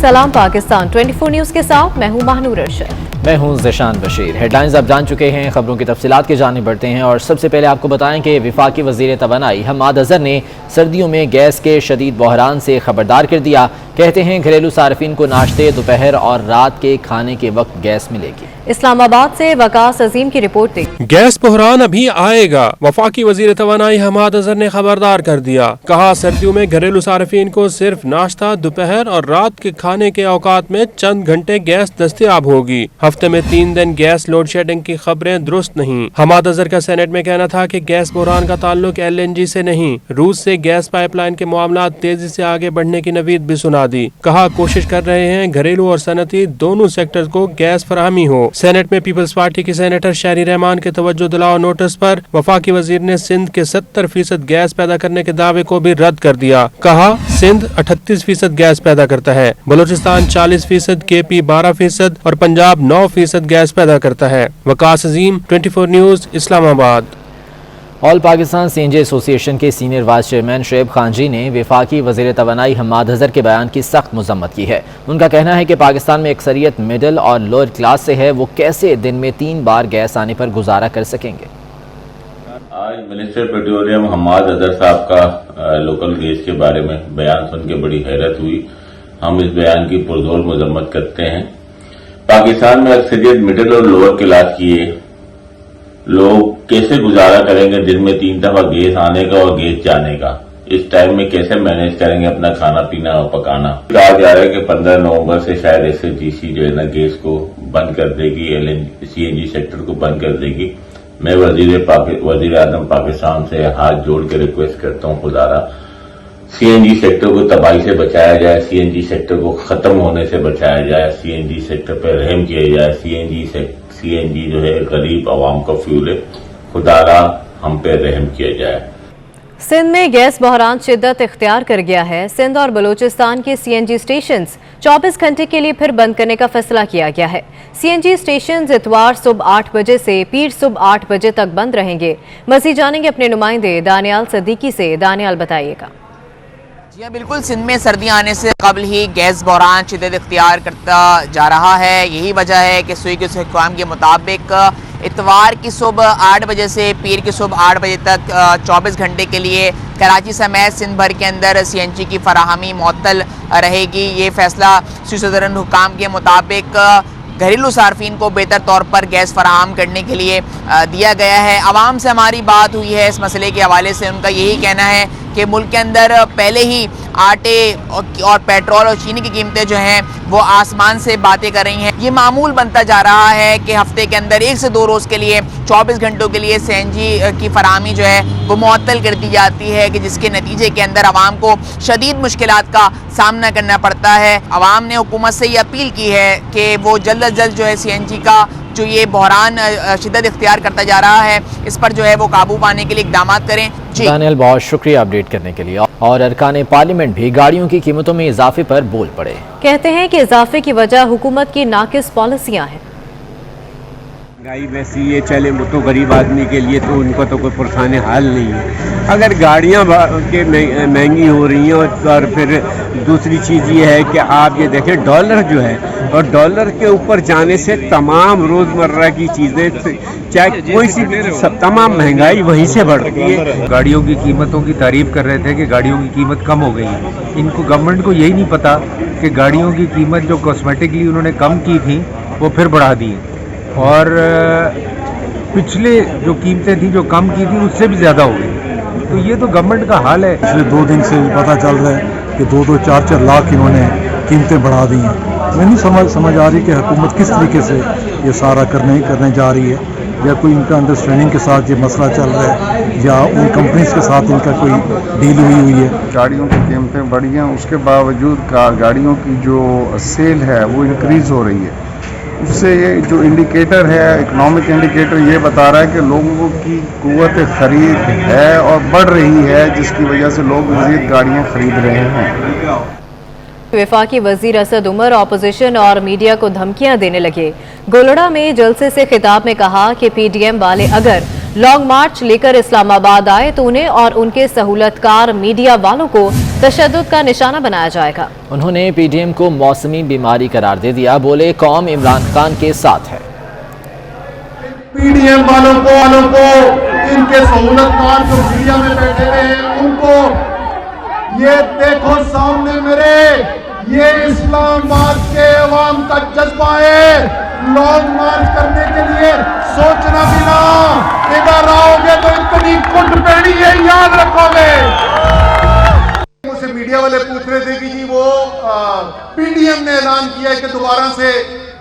सलाम पाकिस्तान 24 न्यूज़ के साथ मैं हूं महानूर अरशद। मैं हूं ज़िशान बशीर। हेडलाइंस आप जान चुके हैं, खबरों की तफसीलात की जानिब बढ़ते हैं और सबसे पहले आपको बताएं कि वफाकी वज़ीर तवानाई हम्माद अज़हर ने सर्दियों में गैस के शदीद बहरान से खबरदार कर दिया। कहते हैं घरेलू सार्फिन को नाश्ते, दोपहर और रात के खाने के वक्त गैस मिलेगी। इस्लामाबाद से वकास अजीम की रिपोर्ट थी। गैस बहरान अभी आएगा, वफाकी वज़ीर तवानाई हम्माद अज़हर ने खबरदार कर दिया। कहा सर्दियों में घरेलू सार्फिन को सिर्फ नाश्ता, दोपहर और रात के खाने के औकात में चंद घंटे गैस दस्तयाब होगी। हफ्ते में 3 दिन गैस लोड शेडिंग की खबरें दुरुस्त नहीं। हम्माद अज़हर का सेनेट में कहना था कि गैस बहरान का ताल्लुक LNG से नहीं, रूस से गैस पाइपलाइन के मामला तेजी से आगे बढ़ने की नवीद भी सुना दी। कहा कोशिश कर रहे हैं घरेलू और सनती दोनों सेक्टर को गैस फराहमी हो। सेनेट में पीपल्स पार्टी की सेनेटर शहरी रहमान के तवज्जो दिलाओ नोटिस पर वफाकी वजीर ने सिंध के 70% गैस पैदा करने के दावे को भी रद्द कर दिया। कहा सिंध 38% गैस पैदा करता है, बलूचिस्तान 40%, KP 12% और पंजाब 9% गैस पैदा करता है। Waqas Azeem 24 news Islamabad. All Pakistan CNG association के senior vice chairman Shoaib Khan ji ने वफाकी वज़ीर तवानाई हम्माद अज़हर के बयान की सख्त मज़म्मत की है। उनका कहना है कि पाकिस्तान में अक्सरियत मिडिल और लोअर क्लास से है, वो कैसे दिन में 3 बार गैस आने पर गुजारा कर सकेंगे। आज मिनिस्टर पेट्रोलियम हम्माद अज़हर साहब का लोकल गैस के बारे में बयान सुन के बड़ी हैरत हुई। हम इस बयान की पुरजोर मजम्मत करते हैं। पाकिस्तान में अक्सरियत मिडिल और लोअर क्लास की है, लोग कैसे गुजारा करेंगे दिन में 3 दफा गैस आने का और गैस जाने का। इस टाइम में कैसे मैनेज करेंगे अपना खाना पीना और पकाना। कहा जा रहा है कि 15 नवंबर से शायद SAGC जो है ना गैस को बंद कर देगी, CNG सेक्टर को बंद कर देगी। मैं वजीर आज़म पाकिस्तान से हाथ जोड़ के रिक्वेस्ट करता हूँ, खुदारा CNG सेक्टर को तबाही से बचाया जाए, CNG सेक्टर को खत्म होने से बचाया जाए, CNG सेक्टर पर रहम किया जाए। CNG जो है गरीब आवाम का फ्यूल है, खुदारा हम पे रहम किया जाए। सिंध में गैस बहरान शिद्दत इख्तियार कर गया है। सिंध और बलूचिस्तान के CNG स्टेशंस 24 घंटे के लिए फिर बंद करने का फैसला किया गया है। CNG स्टेशंस इतवार सुबह 8 बजे से पीर सुबह 8 बजे तक बंद रहेंगे। मज़ीद जानेंगे अपने नुमाइंदे दानियाल सदीकी से। दानियाल बताइएगा। जी हाँ, बिल्कुल सिंध में सर्दियाँ आने से कबल ही गैस बहरान शिद्दत इख्तियार करता जा रहा है। यही वजह है कि सूई के हुक्काम के मुताबिक इतवार की सुबह 8 बजे से पीर की सुबह 8 बजे तक 24 घंटे के लिए कराची समेत सिंध भर के अंदर CNG की फराहमी मुअत्तल रहेगी। ये फैसला सूई सदर हुक्काम के मुताबिक घरेलू सार्फिन को बेहतर तौर पर गैस फराहम करने के लिए दिया गया है। आवाम से हमारी बात हुई है इस मसले के हवाले से। उनका यही कहना है कि मुल्क के अंदर पहले ही आटे और पेट्रोल और चीनी की कीमतें जो हैं वो आसमान से बातें कर रही हैं। ये मामूल बनता जा रहा है कि हफ्ते के अंदर 1 से 2 रोज़ के लिए 24 घंटों के लिए CNG की फराहमी जो है वो मुअत्तल कर दी जाती है, कि जिसके नतीजे के अंदर आवाम को शदीद मुश्किलात का सामना करना पड़ता है। आवाम ने हुकूमत से ये अपील की है कि वो जल्द अज जल्द जो है CNG का जो ये बहरान शिद्दत इख्तियार करता जा रहा है, इस पर जो है वो काबू पाने के लिए इक़दाम करें। दानियल, बहुत शुक्रिया अपडेट करने के लिए। और अरकान पार्लियामेंट भी गाड़ियों की कीमतों में इजाफे पर बोल पड़े। कहते हैं कि इजाफे की वजह हुकूमत की नाकिस पॉलिसियां हैं। महंगाई वैसी ये चले, वो तो गरीब आदमी के लिए तो उनका तो कोई परेशानी हाल नहीं है। अगर गाड़ियाँ के महंगी हो रही हैं और फिर दूसरी चीज़ ये है कि आप ये देखें डॉलर जो है, और डॉलर के ऊपर जाने से तमाम रोज़मर्रा की चीज़ें चाहे कोई सी तमाम महंगाई वहीं से बढ़ती है। गाड़ियों की कीमतों की तारीफ कर रहे थे कि गाड़ियों की कीमत कम हो गई है। इनको गवर्नमेंट को यही नहीं पता कि गाड़ियों की कीमत जो कॉस्मेटिकली उन्होंने कम की थी वो फिर बढ़ा दी है, और पिछले जो कीमतें थी जो कम की थी उससे भी ज़्यादा हो गई। तो ये तो गवर्नमेंट का हाल है। पिछले 2 दिन से पता चल रहा है कि 2-2, 4-4 लाख इन्होंने कीमतें बढ़ा दी हैं। मैं नहीं समझ आ रही कि हुकूमत किस तरीके से ये सारा करने जा रही है, या कोई इनका अंडरस्टैंडिंग के साथ ये मसला चल रहा है, या उन कंपनीज के साथ इनका कोई डील हुई है। गाड़ियों की कीमतें बढ़ी हैं, उसके बावजूद गाड़ियों की जो सेल है वो इंक्रीज़ हो रही है। उससे ये जो इंडिकेटर है, इकोनॉमिक इंडिकेटर, ये बता रहा है कि लोगों की कुव्वत ख़रीद है और बढ़ रही है, जिसकी वजह से लोग मज़ीद गाड़ियाँ ख़रीद रहे हैं। वफाकी वजीर असद उमर अपोजिशन और मीडिया को धमकियां देने लगे। गोलड़ा में जलसे से खिताब में कहा कि PDM वाले अगर लॉन्ग मार्च लेकर इस्लामाबाद आए तो उन्हें और उनके सहूलतकार मीडिया वालों को तशद्दुद का निशाना बनाया जाएगा। उन्होंने पीडीएम को मौसमी बीमारी करार दे दिया। बोले कौम इमरान खान के साथ है। पीडीएम वालों को इनके सहूलतकार जो मीडिया में बैठे हुए हैं उनको ये देखो सामने मेरे, ये इस्लामाबाद के अवाम का जज्बा है। लॉन्ग मार्च करने के लिए सोचना भी ना, इधर आओगे तो इतनी कुट पैनी है, याद रखोगे। मुझसे मीडिया वाले पूछ रहे थे कि जी वो पीडीएम ने ऐलान किया है कि दोबारा से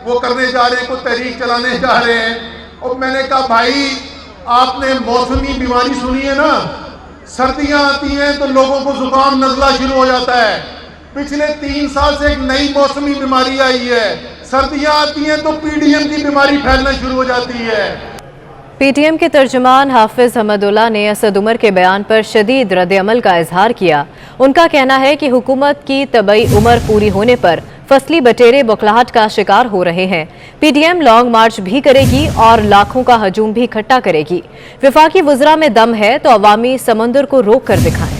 वो करने जा रहे हैं, कोई तहरीक चलाने जा रहे हैं। और मैंने कहा भाई आपने मौसमी बीमारी सुनी है ना, सर्दियां आती हैं तो लोगों को जुकाम नजला शुरू हो जाता है। पिछले 3 साल से एक नई मौसमी बीमारी आई है, सर्दियां आती हैं तो पीडीएम की बीमारी फैलना शुरू हो जाती है। पीटीएम के तर्जुमान हाफिज हमदुल्ला ने असद उमर के बयान पर शदीद रद्द-ए-अमल का इजहार किया। उनका कहना है कि हुकूमत की तबई उम्र पूरी होने पर फसली बटेरे बौखलाहट का शिकार हो रहे हैं। पीडीएम लॉन्ग मार्च भी करेगी और लाखों का हजूम भी इकट्ठा करेगी। विफाकी वज़रा में दम है तो अवामी समंदर को रोक कर दिखाएं।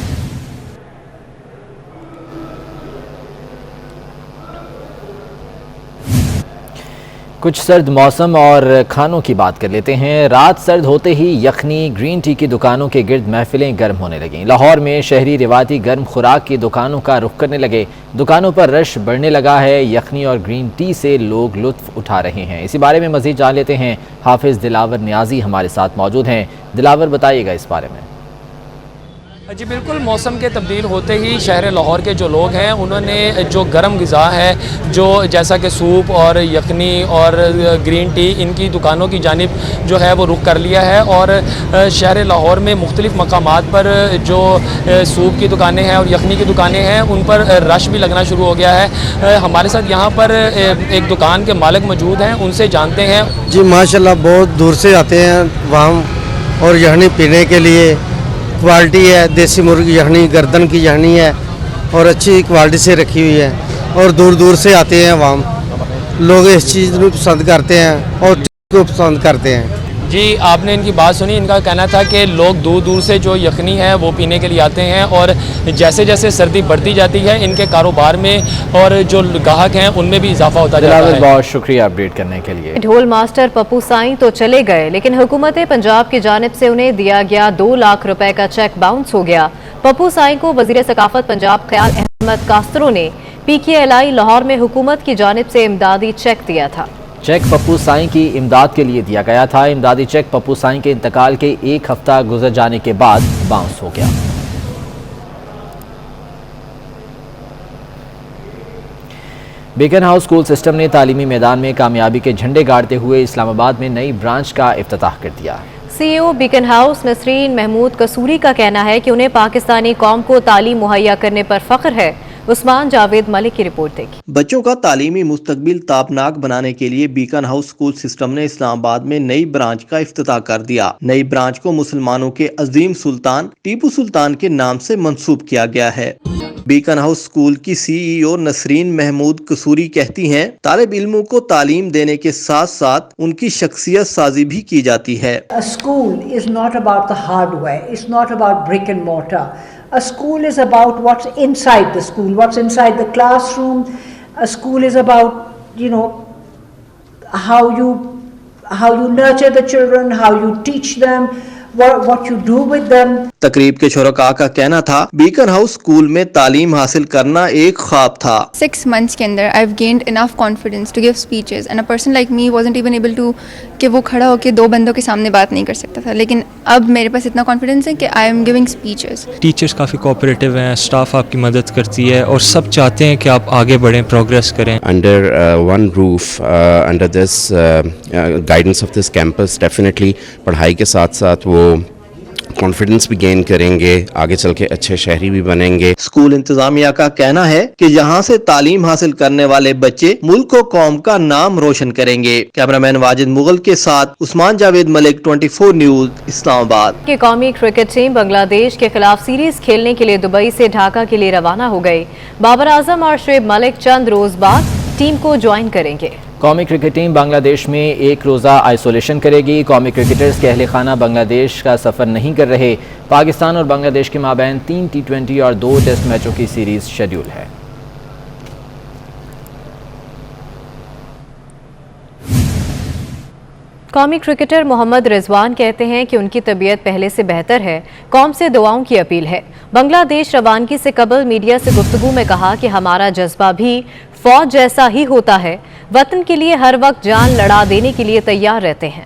कुछ सर्द मौसम और खानों की बात कर लेते हैं। रात सर्द होते ही यखनी ग्रीन टी की दुकानों के गिर्द महफिलें गर्म होने लगीं। लाहौर में शहरी रिवायती गर्म खुराक की दुकानों का रुख करने लगे। दुकानों पर रश बढ़ने लगा है। यखनी और ग्रीन टी से लोग लुत्फ उठा रहे हैं। इसी बारे में मज़ीद जान लेते हैं। हाफिज दिलावर नियाजी हमारे साथ मौजूद हैं। दिलावर, बताइएगा इस बारे में। जी बिल्कुल, मौसम के तब्दील होते ही शहर लाहौर के जो लोग हैं उन्होंने जो गर्म ग़िज़ा है, जो जैसा कि सूप और यखनी और ग्रीन टी, इनकी दुकानों की जानिब जो है वो रुख कर लिया है। और शहर लाहौर में मुख्तलिफ़ मकामात पर जो सूप की दुकानें हैं और यखनी की दुकानें हैं उन पर रश भी लगना शुरू हो गया है। हमारे साथ यहाँ पर एक दुकान के मालिक मौजूद हैं, उनसे जानते हैं। जी माशाल्लाह, बहुत दूर से आते हैं वहाँ और यखनी पीने के लिए। क्वालिटी है, देसी मुर्गी यखनी, गर्दन की यखनी है और अच्छी क्वालिटी से रखी हुई है और दूर दूर से आते हैं वहाँ। लोग इस चीज़ को पसंद करते हैं और को पसंद करते हैं। जी आपने इनकी बात सुनी। इनका कहना था कि लोग दूर दूर से जो यखनी है वो पीने के लिए आते हैं और जैसे जैसे सर्दी बढ़ती जाती है इनके कारोबार में और जो ग्राहक हैं उनमें भी इजाफा होता जाता है। बहुत शुक्रिया अपडेट करने के लिए। ढोल मास्टर पप्पू साईं तो चले गए, लेकिन हुकूमत पंजाब की जानिब से उन्हें दिया गया 2 लाख रुपए का चेक बाउंस हो गया। पप्पू साईं को वजीर सकाफत पंजाब ख्याल अहमद कास्त्रो ने PKLI लाहौर में हुकूमत की जानिब से इमदादी चेक दिया था। चेक पप्पू साईं की इमदाद के लिए दिया गया था। इमदादी चेक पप्पू साईं के इंतकाल के 1 हफ्ता गुजर जाने के बाद बाउंस हो गया। बीकन हाउस स्कूल सिस्टम ने तालीमी मैदान में कामयाबी के झंडे गाड़ते हुए इस्लामाबाद में नई ब्रांच का इफ्तिताह कर दिया। CEO Beaconhouse Nasreen Mahmood Kasuri का कहना है कि उन्हें पाकिस्तानी कौम को तालीम मुहैया करने पर फख्र है। उस्मान जावेद मलिक की रिपोर्ट देखिए। बच्चों का तालीमी मुस्तकबिल ताबनाक बनाने के लिए बीकन हाउस स्कूल सिस्टम ने इस्लामाबाद में नई ब्रांच का इफ्तिताह कर दिया। नई ब्रांच को मुसलमानों के अजीम सुल्तान टीपू सुल्तान के नाम से मंसूब किया गया है। बीकन हाउस स्कूल की CEO नसरीन महमूद कसूरी कहती हैं, तालिब इल्मों को तालीम देने के साथ साथ उनकी शख्सियत साजी भी की जाती है। A school is not about the hardware, it's not about brick and mortar. A school is about what's inside the school, what's inside the classroom. A school is about, how you nurture the children, how you teach them, what you do with them. तकरीब के शुरका का कहना था, beacon house school में तालीम हासिल करना एक ख्वाब था। 6 months के अंदर I've gained enough confidence to give speeches and a person like me wasn't even able to कि वो खड़ा होकर 2 बंदों के सामने बात नहीं कर सकता था, लेकिन अब मेरे पास इतना कॉन्फिडेंस है कि I am giving speeches. Teachers काफ़ी कोऑपरेटिव हैं, स्टाफ आपकी मदद करती है और सब चाहते हैं कि आप आगे बढ़ें, प्रोग्रेस करें। Under one roof, under this guidance of this campus, definitely पढ़ाई के साथ साथ वो कॉन्फिडेंस भी गेन करेंगे, आगे चल के अच्छे शहरी भी बनेंगे। स्कूल इंतजामिया का कहना है कि यहाँ से तालीम हासिल करने वाले बच्चे मुल्क और कौम का नाम रोशन करेंगे। कैमरामैन वाजिद मुगल के साथ उस्मान जावेद मलिक, 24 न्यूज, इस्लामाबाद। की कौमी क्रिकेट टीम बांग्लादेश के खिलाफ सीरीज खेलने के लिए दुबई से ढाका के लिए रवाना हो गई। बाबर आजम और शुएब मलिक चंद रोज बाद टीम को ज्वाइन करेंगे। قومی کرکٹ ٹیم بنگلہ دیش میں ایک روزہ آئسولیشن کرے گی۔ قومی کرکٹرز کے اہل خانہ بنگلہ دیش کا سفر نہیں کر رہے۔ پاکستان اور بنگلہ دیش کے مابین 3 T20 اور 2 ٹیسٹ میچوں کی سیریز شیڈول ہے۔ قومی کرکٹر محمد رضوان کہتے ہیں کہ ان کی طبیعت پہلے سے بہتر ہے، قوم سے دعاؤں کی اپیل ہے۔ بنگلہ دیش روانگی سے قبل میڈیا سے گفتگو میں کہا کہ ہمارا جذبہ بھی فوج جیسا ہی ہوتا ہے، وطن کے لیے ہر وقت جان لڑا دینے کے لیے تیار رہتے ہیں۔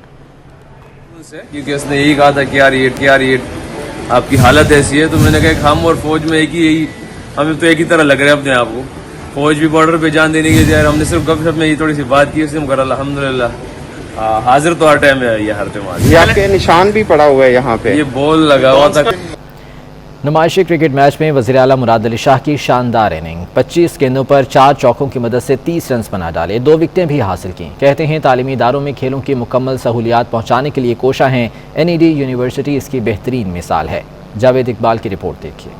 کیونکہ اس نے یہی کہا تھا کہ یار آپ کی حالت ایسی ہے، تو میں نے کہا کہ ہم اور فوج میں ہمیں تو ایک ہی طرح لگ رہے ہیں اپنے آپ کو۔ فوج بھی بارڈر پہ جان دینے کے لیے، ہم نے صرف گپ شپ میں یہ تھوڑی سی بات کی، اس نے ہم کہا الحمدللہ حاضر تو ہر ٹائم ہے یہ ہر تیمار۔ یہ آپ کے نشان بھی پڑا ہوا ہے یہاں پہ، یہ بول لگا ہوا تھا۔ نمائشی کرکٹ میچ میں وزیر اعلیٰ مراد علی شاہ کی شاندار اننگ، 25 گیندوں پر 4 چوکوں کی مدد سے 30 رنز بنا ڈالے، 2 وکٹیں بھی حاصل کیں۔ کہتے ہیں تعلیمی اداروں میں کھیلوں کی مکمل سہولیات پہنچانے کے لیے کوشاں ہیں، NED یونیورسٹی اس کی بہترین مثال ہے۔ جاوید اقبال کی رپورٹ دیکھیے۔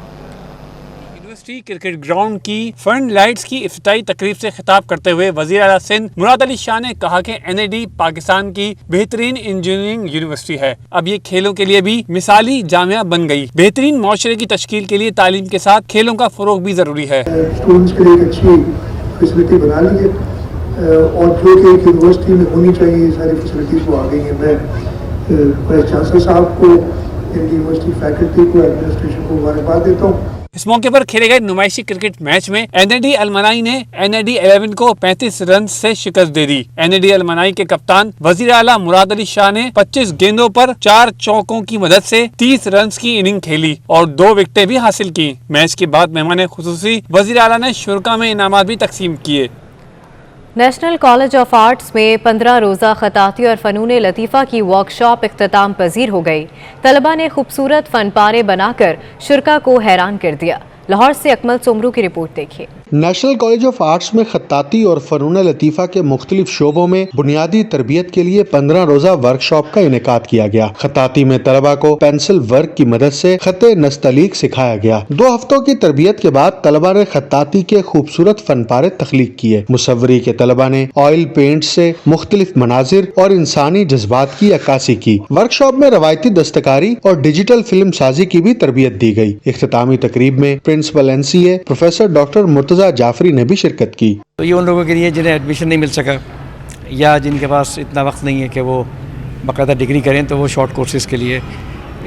یونیورسٹی کرکٹ گراؤنڈ کی فرنٹ لائٹس کی افتتاحی تقریب سے خطاب کرتے ہوئے وزیر اعلیٰ سندھ مراد علی شاہ نے کہا کہ NED پاکستان کی بہترین انجینئرنگ یونیورسٹی ہے، اب یہ کھیلوں کے لیے بھی مثالی جامعہ بن گئی۔ بہترین معاشرے کی تشکیل کے لیے تعلیم کے ساتھ کھیلوں کا فروغ بھی ضروری ہے۔ اسٹوڈنٹس کے لیے ایک اچھی فیسلٹی بنا لی ہے، اور جو کہ ایک یونیورسٹی میں ہونی چاہیے، یہ ساری فیسلٹیز وہ آ گئی ہیں۔ میں وائس چانسلر صاحب کو، یونیورسٹی فیکلٹی کو، ایڈمنسٹریشن کو مبارکباد دیتا ہوں۔ اس موقع پر کھیلے گئے نمائشی کرکٹ میچ میں NED المنائی نے NED 11 کو 35 رنز سے شکست دے دی۔ NED المنائی کے کپتان وزیر اعلیٰ مراد علی شاہ نے 25 گیندوں پر 4 چوکوں کی مدد سے 30 رنز کی اننگ کھیلی اور 2 وکٹیں بھی حاصل کی۔ میچ کے بعد مہمان خصوصی وزیر اعلیٰ نے شرکاء میں انعامات بھی تقسیم کیے۔ نیشنل کالج آف آرٹس میں 15 روزہ خطاطی اور فنون لطیفہ کی ورکشاپ اختتام پذیر ہو گئی۔ طلبہ نے خوبصورت فن پارے بنا کر شرکاء کو حیران کر دیا۔ لاہور سے اکمل سمرو کی رپورٹ دیکھیے۔ نیشنل کالج آف آرٹس میں خطاطی اور فنون لطیفہ کے مختلف شعبوں میں بنیادی تربیت کے لیے 15 روزہ ورکشاپ کا انعقاد کیا گیا۔ خطاطی میں طلبہ کو پینسل ورک کی مدد سے خط نستعلیق سکھایا گیا۔ 2 ہفتوں کی تربیت کے بعد طلبہ نے خطاطی کے خوبصورت فن پارے تخلیق کیے۔ مصوری کے طلبہ نے آئل پینٹ سے مختلف مناظر اور انسانی جذبات کی عکاسی کی۔ ورکشاپ میں روایتی دستکاری اور ڈیجیٹل فلم سازی کی بھی تربیت دی گئی۔ اختتامی تقریب میں principal NCA professor doctor Murtaza Jafri نے بھی شرکت کی۔ تو یہ ان لوگوں کے لیے جنہیں ایڈمیشن نہیں مل سکا یا جن کے پاس اتنا وقت نہیں ہے کہ وہ باقاعدہ ڈگری کریں، تو وہ شارٹ کورسز کے لیے،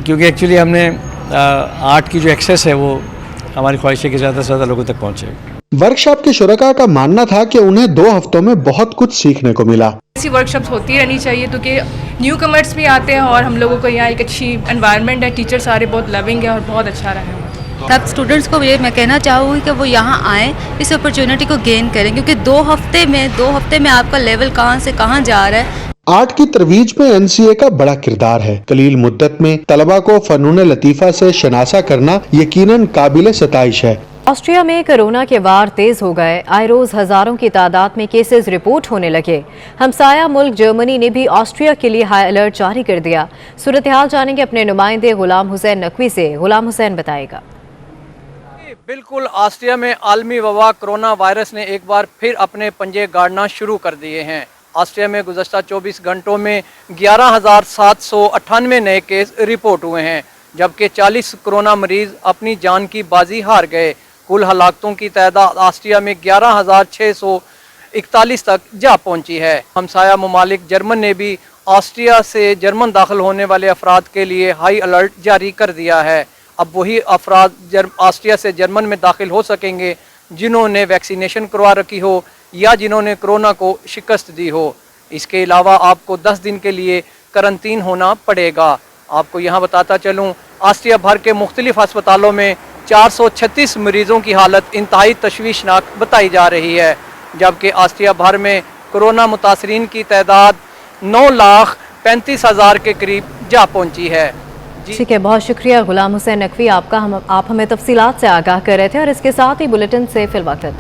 کیونکہ ایکچولی ہم نے آرٹ کی جو ایکسیس ہے وہ ہماری خواہش ہے کہ زیادہ سے زیادہ لوگوں تک پہنچے۔ ورکشاپ کے شرکاء کا ماننا تھا کہ انہیں 2 ہفتوں میں بہت کچھ سیکھنے کو ملا۔ ایسی ورکشاپس ہوتی رہنی چاہیے تو کہ نیو کمرس بھی آتے ہیں اور ہم لوگوں کو یہاں ایک اچھی انوائرمنٹ ہے، ٹیچر سارے بہت لونگ ہیں اور بہت اچھا رہا ہے۔ سب اسٹوڈنٹس کو یہ میں کہنا چاہوں گی کہ وہ یہاں آئیں، اس اپرچونٹی کو گین کریں، کیونکہ 2 ہفتے میں آپ کا لیول کہاں سے کہاں جا رہا ہے۔ آرٹ کی ترویج میں NCA کا بڑا کردار ہے۔ قلیل مدت میں طلبہ کو فنون لطیفہ سے شناسا کرنا یقیناً قابل ستائش ہے۔ آسٹریا میں کرونا کے وار تیز ہو گئے، آئے روز ہزاروں کی تعداد میں کیسز رپورٹ ہونے لگے۔ ہمسایہ ملک جرمنی نے بھی آسٹریا کے لیے ہائی الرٹ جاری کر دیا۔ صورتحال جانیں گے اپنے نمائندے غلام حسین نقوی سے۔ غلام حسین بتائے گا۔ بالکل، آسٹریا میں عالمی وبا کرونا وائرس نے ایک بار پھر اپنے پنجے گاڑنا شروع کر دیے ہیں۔ آسٹریا میں گزشتہ 24 گھنٹوں میں 11,798 نئے کیس رپورٹ ہوئے ہیں، جبکہ 40 کرونا مریض اپنی جان کی بازی ہار گئے۔ کل ہلاکتوں کی تعداد آسٹریا میں 11,641 تک جا پہنچی ہے۔ ہمسایہ ممالک جرمن نے بھی آسٹریا سے جرمن داخل ہونے والے افراد کے لیے ہائی الرٹ جاری کر دیا ہے۔ اب وہی افراد آسٹریا سے جرمن میں داخل ہو سکیں گے جنہوں نے ویکسینیشن کروا رکھی ہو یا جنہوں نے کرونا کو شکست دی ہو۔ اس کے علاوہ آپ کو 10 دن کے لیے کرنٹین ہونا پڑے گا۔ آپ کو یہاں بتاتا چلوں، آسٹریا بھر کے مختلف ہسپتالوں میں 436 مریضوں کی حالت انتہائی تشویشناک بتائی جا رہی ہے، جبکہ آسٹریا بھر میں کرونا متاثرین کی تعداد 9,35,000 کے قریب جا پہنچی ہے۔ ٹھیک ہے، بہت شکریہ غلام حسین نقوی آپ کا، آپ ہمیں تفصیلات سے آگاہ کر رہے تھے، اور اس کے ساتھ ہی بلیٹن سے فی الوقت اتنا ہے۔